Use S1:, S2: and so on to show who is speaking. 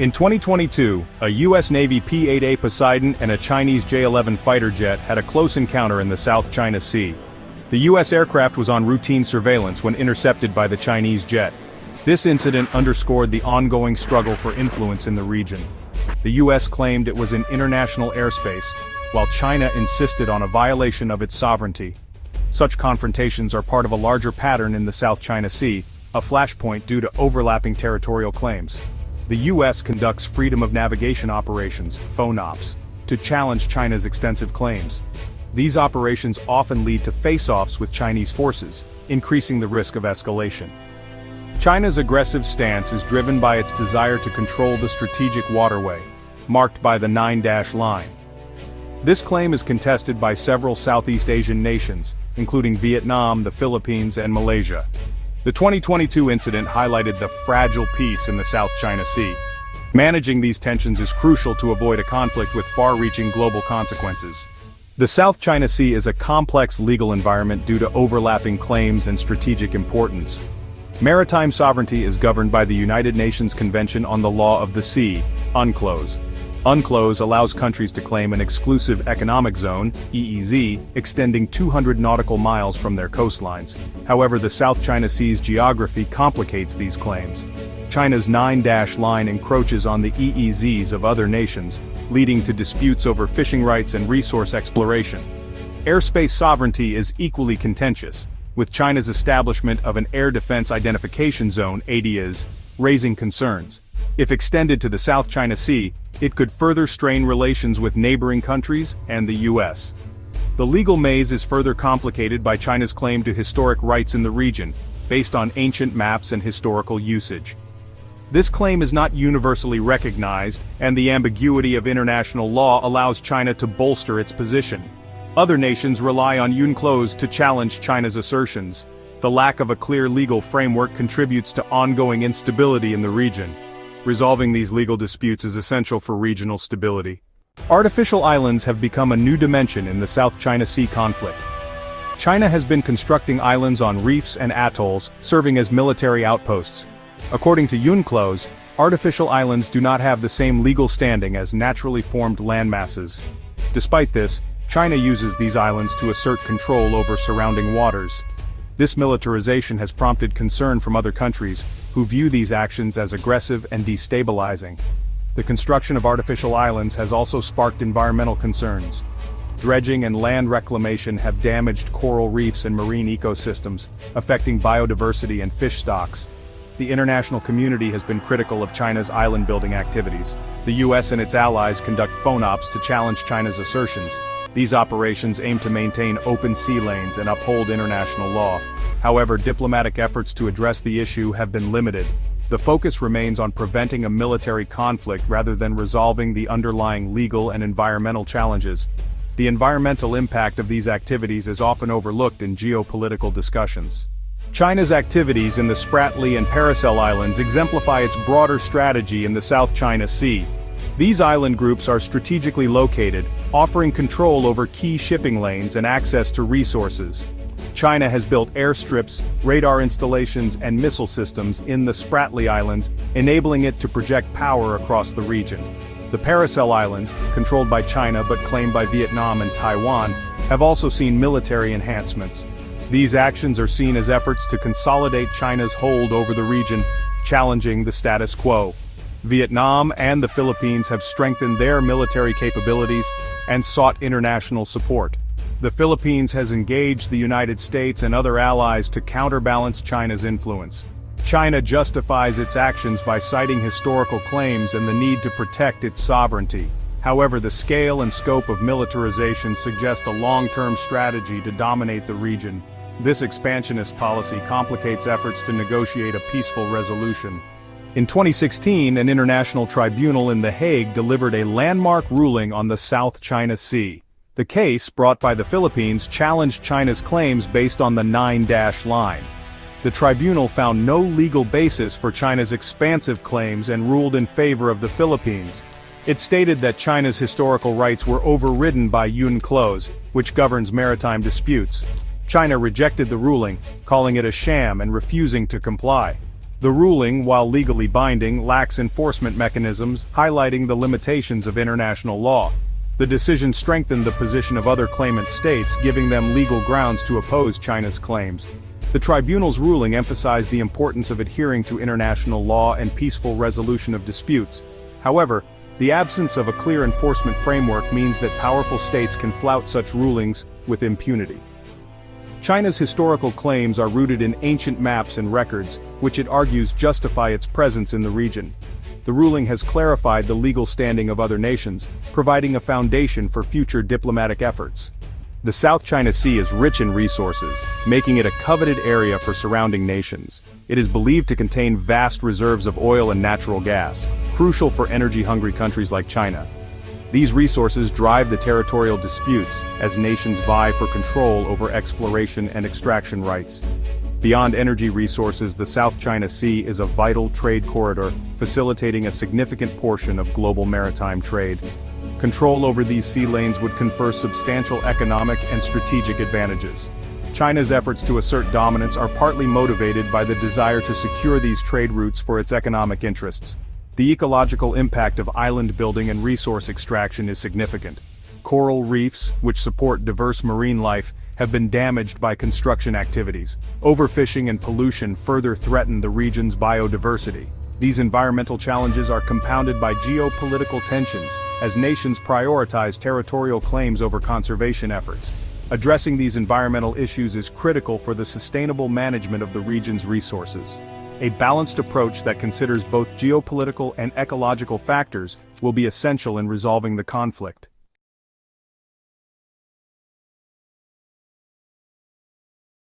S1: In 2022, a U.S. Navy P-8A Poseidon and a Chinese J-11 fighter jet had a close encounter in the South China Sea. The U.S. aircraft was on routine surveillance when intercepted by the Chinese jet. This incident underscored the ongoing struggle for influence in the region. The U.S. claimed it was in international airspace, while China insisted on a violation of its sovereignty. Such confrontations are part of a larger pattern in the South China Sea, a flashpoint due to overlapping territorial claims. The U.S. conducts freedom of navigation operations, FONOPs, to challenge China's extensive claims. These operations often lead to face-offs with Chinese forces, increasing the risk of escalation. China's aggressive stance is driven by its desire to control the strategic waterway, marked by the 9-dash line. This claim is contested by several Southeast Asian nations, including Vietnam, the Philippines, and Malaysia. The 2022 incident highlighted the fragile peace in the South China Sea. Managing these tensions is crucial to avoid a conflict with far-reaching global consequences. The South China Sea is a complex legal environment due to overlapping claims and strategic importance. Maritime sovereignty is governed by the United Nations Convention on the Law of the Sea, UNCLOS. UNCLOS allows countries to claim an exclusive economic zone, EEZ, extending 200 nautical miles from their coastlines. However, the South China Sea's geography complicates these claims. China's 9-dash line encroaches on the EEZs of other nations, leading to disputes over fishing rights and resource exploration. Airspace sovereignty is equally contentious, with China's establishment of an Air Defense Identification Zone, ADIZ, raising concerns. If extended to the South China Sea, it could further strain relations with neighboring countries and the U.S. The legal maze is further complicated by China's claim to historic rights in the region, based on ancient maps and historical usage. This claim is not universally recognized, and the ambiguity of international law allows China to bolster its position. Other nations rely on UNCLOS to challenge China's assertions. The lack of a clear legal framework contributes to ongoing instability in the region. Resolving these legal disputes is essential for regional stability. Artificial islands have become a new dimension in the South China Sea conflict. China has been constructing islands on reefs and atolls, serving as military outposts. According to UNCLOS, artificial islands do not have the same legal standing as naturally formed landmasses. Despite this, China uses these islands to assert control over surrounding waters. This militarization has prompted concern from other countries, who view these actions as aggressive and destabilizing. The construction of artificial islands has also sparked environmental concerns. Dredging and land reclamation have damaged coral reefs and marine ecosystems, affecting biodiversity and fish stocks. The international community has been critical of China's island-building activities. The U.S. and its allies conduct FONOPs to challenge China's assertions. These operations aim to maintain open sea lanes and uphold international law. However, diplomatic efforts to address the issue have been limited. The focus remains on preventing a military conflict rather than resolving the underlying legal and environmental challenges. The environmental impact of these activities is often overlooked in geopolitical discussions. China's activities in the Spratly and Paracel Islands exemplify its broader strategy in the South China Sea. These island groups are strategically located, offering control over key shipping lanes and access to resources. China has built airstrips, radar installations, and missile systems in the Spratly Islands, enabling it to project power across the region. The Paracel Islands, controlled by China but claimed by Vietnam and Taiwan, have also seen military enhancements. These actions are seen as efforts to consolidate China's hold over the region, challenging the status quo. Vietnam and the Philippines have strengthened their military capabilities and sought international support. The Philippines has engaged the United States and other allies to counterbalance China's influence. China justifies its actions by citing historical claims and the need to protect its sovereignty. However, the scale and scope of militarization suggest a long-term strategy to dominate the region. This expansionist policy complicates efforts to negotiate a peaceful resolution. In 2016, an international tribunal in The Hague delivered a landmark ruling on the South China Sea. The case, brought by the Philippines, challenged China's claims based on the 9-dash line. The tribunal found no legal basis for China's expansive claims and ruled in favor of the Philippines. It stated that China's historical rights were overridden by UNCLOS, which governs maritime disputes. China rejected the ruling, calling it a sham and refusing to comply. The ruling, while legally binding, lacks enforcement mechanisms, highlighting the limitations of international law. The decision strengthened the position of other claimant states, giving them legal grounds to oppose China's claims. The tribunal's ruling emphasized the importance of adhering to international law and peaceful resolution of disputes. However, the absence of a clear enforcement framework means that powerful states can flout such rulings with impunity. China's historical claims are rooted in ancient maps and records, which it argues justify its presence in the region. The ruling has clarified the legal standing of other nations, providing a foundation for future diplomatic efforts. The South China Sea is rich in resources, making it a coveted area for surrounding nations. It is believed to contain vast reserves of oil and natural gas, crucial for energy-hungry countries like China. These resources drive the territorial disputes, as nations vie for control over exploration and extraction rights. Beyond energy resources, the South China Sea is a vital trade corridor, facilitating a significant portion of global maritime trade. Control over these sea lanes would confer substantial economic and strategic advantages. China's efforts to assert dominance are partly motivated by the desire to secure these trade routes for its economic interests. The ecological impact of island building and resource extraction is significant. Coral reefs, which support diverse marine life, have been damaged by construction activities. Overfishing and pollution further threaten the region's biodiversity. These environmental challenges are compounded by geopolitical tensions, as nations prioritize territorial claims over conservation efforts. Addressing these environmental issues is critical for the sustainable management of the region's resources. A balanced approach that considers both geopolitical and ecological factors will be essential in resolving the conflict.